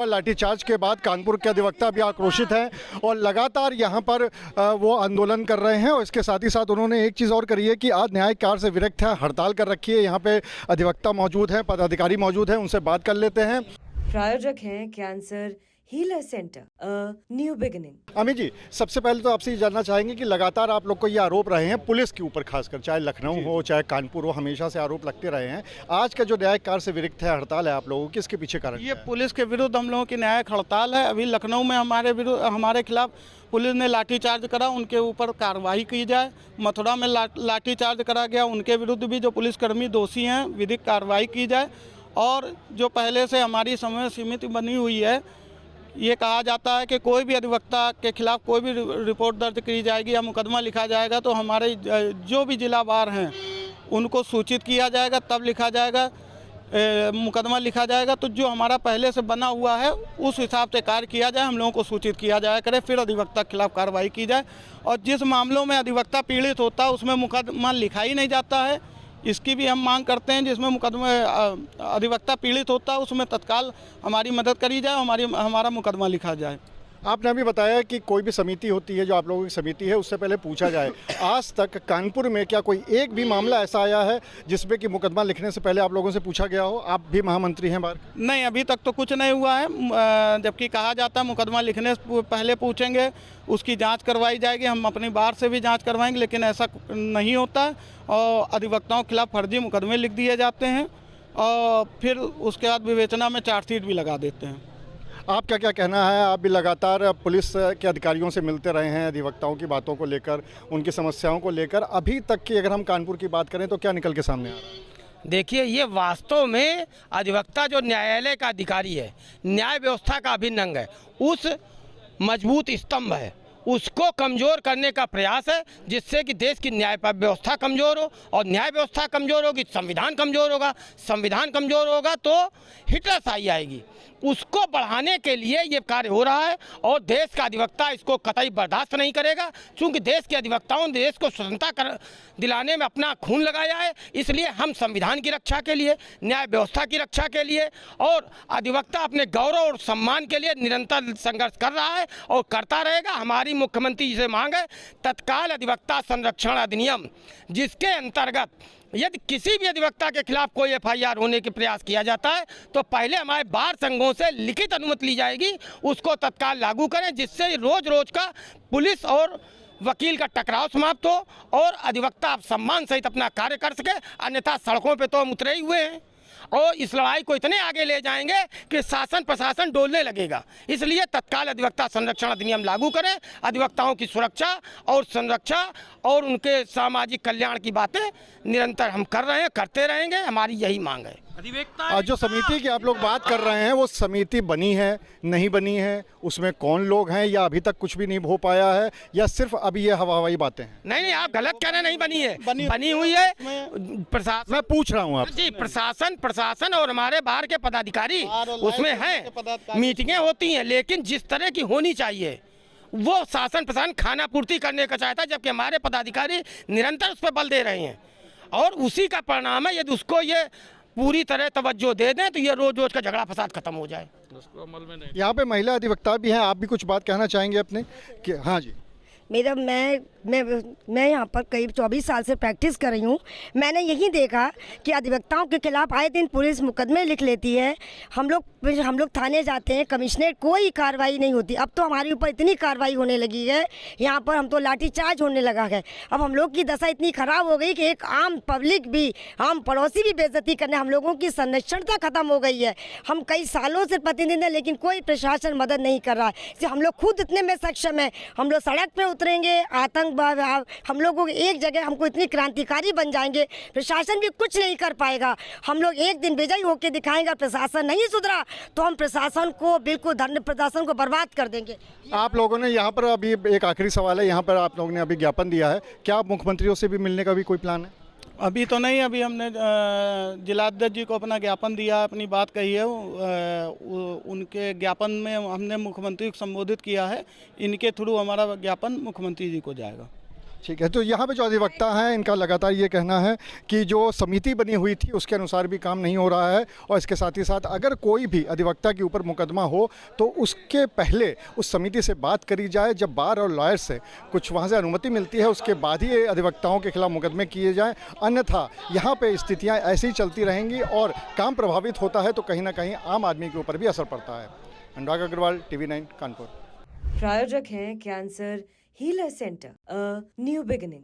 लाठीचार्ज के बाद कानपुर के अधिवक्ता भी आक्रोशित हैं और लगातार यहां पर वो आंदोलन कर रहे हैं। और इसके साथ ही साथ उन्होंने एक चीज़ और करी है कि आज न्यायिक कार्य से विरक्त है, हड़ताल कर रखी है। यहां पे अधिवक्ता मौजूद हैं, पदाधिकारी मौजूद हैं, उनसे बात कर लेते हैं। प्रायोजक हैं cancer healer center, new beginning. Amit ji, सबसे पहले तो आपसे ये जानना चाहेंगे कि लगातार आप लोग को ये आरोप रहे हैं पुलिस के ऊपर, खासकर चाहे लखनऊ हो चाहे कानपुर हो, हमेशा से आरोप लगते रहे हैं। आज का जो न्यायिक कार्य से विरक्त है, हड़ताल है आप लोगों की, इसके पीछे कारण ये पुलिस के विरुद्ध हम लोगों की न्यायिक हड़ताल है। अभी लखनऊ में हमारे खिलाफ पुलिस ने लाठीचार्ज करा, उनके ऊपर कार्रवाई की जाए। मथुरा में लाठीचार्ज करा गया, उनके विरुद्ध भी जो पुलिसकर्मी दोषी हैं विधिक कार्रवाई की जाए। और जो पहले से हमारी समय समिति बनी हुई है, ये कहा जाता है कि कोई भी अधिवक्ता के खिलाफ कोई भी रिपोर्ट दर्ज की जाएगी या मुकदमा लिखा जाएगा तो हमारे जो भी जिला बार हैं उनको सूचित किया जाएगा, तब लिखा जाएगा, मुकदमा लिखा जाएगा। तो जो हमारा पहले से बना हुआ है उस हिसाब से कार्य किया जाए, हम लोगों को सूचित किया जाया करे, फिर अधिवक्ता के खिलाफ कार्रवाई की जाए। और जिस मामलों में अधिवक्ता पीड़ित होता है उसमें मुकदमा लिखा ही नहीं जाता है, इसकी भी हम मांग करते हैं। जिसमें मुकदमा अधिवक्ता पीड़ित होता है उसमें तत्काल हमारी मदद करी जाए, हमारा मुकदमा लिखा जाए। आपने अभी बताया कि कोई भी समिति होती है, जो आप लोगों की समिति है, उससे पहले पूछा जाए। आज तक कानपुर में क्या कोई एक भी मामला ऐसा आया है जिसमें कि मुकदमा लिखने से पहले आप लोगों से पूछा गया हो? आप भी महामंत्री हैं बार। नहीं, अभी तक तो कुछ नहीं हुआ है। जबकि कहा जाता है मुकदमा लिखने से पहले पूछेंगे, उसकी जांच करवाई जाएगी, हम अपनी बार से भी जांच करवाएंगे, लेकिन ऐसा नहीं होता है। और अधिवक्ताओं के खिलाफ फर्जी मुकदमे लिख दिए जाते हैं और फिर उसके बाद विवेचना में चार्जशीट भी लगा देते हैं। आपका क्या कहना है? आप भी लगातार पुलिस के अधिकारियों से मिलते रहे हैं, अधिवक्ताओं की बातों को लेकर, उनकी समस्याओं को लेकर। अभी तक की अगर हम कानपुर की बात करें तो क्या निकल के सामने आ रहा है? देखिए, ये वास्तव में अधिवक्ता जो न्यायालय का अधिकारी है, न्याय व्यवस्था का अभिन्न अंग है, उस मजबूत स्तंभ है, उसको कमज़ोर करने का प्रयास है, जिससे कि देश की न्याय व्यवस्था कमज़ोर हो। और न्याय व्यवस्था कमज़ोर होगी, संविधान कमज़ोर होगा, संविधान कमज़ोर होगा तो हिटलरशाही आएगी। उसको बढ़ाने के लिए ये कार्य हो रहा है और देश का अधिवक्ता इसको कतई बर्दाश्त नहीं करेगा, क्योंकि देश के अधिवक्ताओं ने देश को स्वतंत्रता दिलाने में अपना खून लगाया है। इसलिए हम संविधान की रक्षा के लिए, न्याय व्यवस्था की रक्षा के लिए और अधिवक्ता अपने गौरव और सम्मान के लिए निरंतर संघर्ष कर रहा है और करता रहेगा। हमारी मुख्यमंत्री जी से मांग है तत्काल अधिवक्ता संरक्षण अधिनियम, जिसके अंतर्गत यदि किसी भी अधिवक्ता के खिलाफ कोई एफआईआर होने के प्रयास किया जाता है तो पहले हमारे बार संघों से लिखित अनुमति ली जाएगी, उसको तत्काल लागू करें, जिससे रोज रोज का पुलिस और वकील का टकराव समाप्त हो और अधिवक्ता सम्मान सहित अपना कार्य कर सके। अन्यथा सड़कों पे तो हम उतरे ही हुए हैं और इस लड़ाई को इतने आगे ले जाएंगे कि शासन प्रशासन डोलने लगेगा। इसलिए तत्काल अधिवक्ता संरक्षण अधिनियम लागू करें। अधिवक्ताओं की सुरक्षा और संरक्षा और उनके सामाजिक कल्याण की बातें निरंतर हम कर रहे हैं, करते रहेंगे, हमारी यही मांग है। आज जो समिति की आप लोग बात कर रहे हैं, वो समिति बनी है, नहीं बनी है, उसमें कौन लोग हैं, या अभी तक कुछ भी नहीं हो पाया है, या सिर्फ अभी ये हवाई बातें हैं? नहीं, आप गलत कह रहे हैं, नहीं बनी है, बनी हुई है। प्रशासन, मैं पूछ रहा हूँ आप जी, प्रशासन और हमारे बाहर के पदाधिकारी उसमें हैं, मीटिंगें होती हैं, लेकिन जिस तरह की होनी चाहिए वो शासन प्रशासन खाना पूर्ति करने का चाहता है, जबकि हमारे पदाधिकारी निरंतर उस पर बल दे रहे हैं। और उसी का परिणाम है, यदि उसको ये पूरी तरह तवज्जो दे दें तो ये रोज रोज का झगड़ा फसाद खत्म हो जाए। यहाँ पे महिला अधिवक्ता भी हैं, आप भी कुछ बात कहना चाहेंगे अपने कि? हाँ जी। मेरा मैं यहाँ पर करीब 24 साल से प्रैक्टिस कर रही हूँ। मैंने यही देखा कि अधिवक्ताओं के खिलाफ आए दिन पुलिस मुकदमे लिख लेती है। हम लोग थाने जाते हैं, कमिश्नरेट, कोई कार्रवाई नहीं होती। अब तो हमारे ऊपर इतनी कार्रवाई होने लगी है, यहाँ पर हम तो लाठीचार्ज होने लगा है। अब हम लोग की दशा इतनी ख़राब हो गई कि एक आम पब्लिक भी, आम पड़ोसी भी बेइज्जती करने, हम लोगों की संरक्षणता खत्म हो गई है। हम कई सालों से प्रतिनिधि हैं, लेकिन कोई प्रशासन मदद नहीं कर रहा है। हम लोग खुद इतने में सक्षम है, हम लोग सड़क पर उतरेंगे, आतंकवाद, हम लोगों को एक जगह हमको इतनी क्रांतिकारी बन जाएंगे, प्रशासन भी कुछ नहीं कर पाएगा। हम लोग एक दिन विजयी होकर दिखाएंगे, प्रशासन नहीं सुधरा तो हम प्रशासन को बिल्कुल प्रशासन को बर्बाद कर देंगे। आप लोगों ने यहाँ पर अभी एक आखिरी सवाल है, यहाँ पर आप लोगों ने अभी ज्ञापन दिया है, क्या आप मुख्यमंत्रियों से भी मिलने का भी कोई प्लान है? अभी तो नहीं, अभी हमने जिलाध्यक्ष जी को अपना ज्ञापन दिया, अपनी बात कही है। उनके ज्ञापन में हमने मुख्यमंत्री को संबोधित किया है, इनके थ्रू हमारा ज्ञापन मुख्यमंत्री जी को जाएगा। ठीक है, तो यहाँ पे जो अधिवक्ता हैं इनका लगातार ये कहना है कि जो समिति बनी हुई थी उसके अनुसार भी काम नहीं हो रहा है, और इसके साथ ही साथ अगर कोई भी अधिवक्ता के ऊपर मुकदमा हो तो उसके पहले उस समिति से बात करी जाए, जब बार और लॉयर से कुछ वहाँ से अनुमति मिलती है उसके बाद ही अधिवक्ताओं के खिलाफ मुकदमे किए जाएँ, अन्यथा यहाँ पर स्थितियाँ ऐसी ही चलती रहेंगी और काम प्रभावित होता है तो कहीं ना कहीं आम आदमी के ऊपर भी असर पड़ता है। अनुराग अग्रवाल, TV9 कानपुर। प्रायोजक हैं cancer healer centre, a new beginning.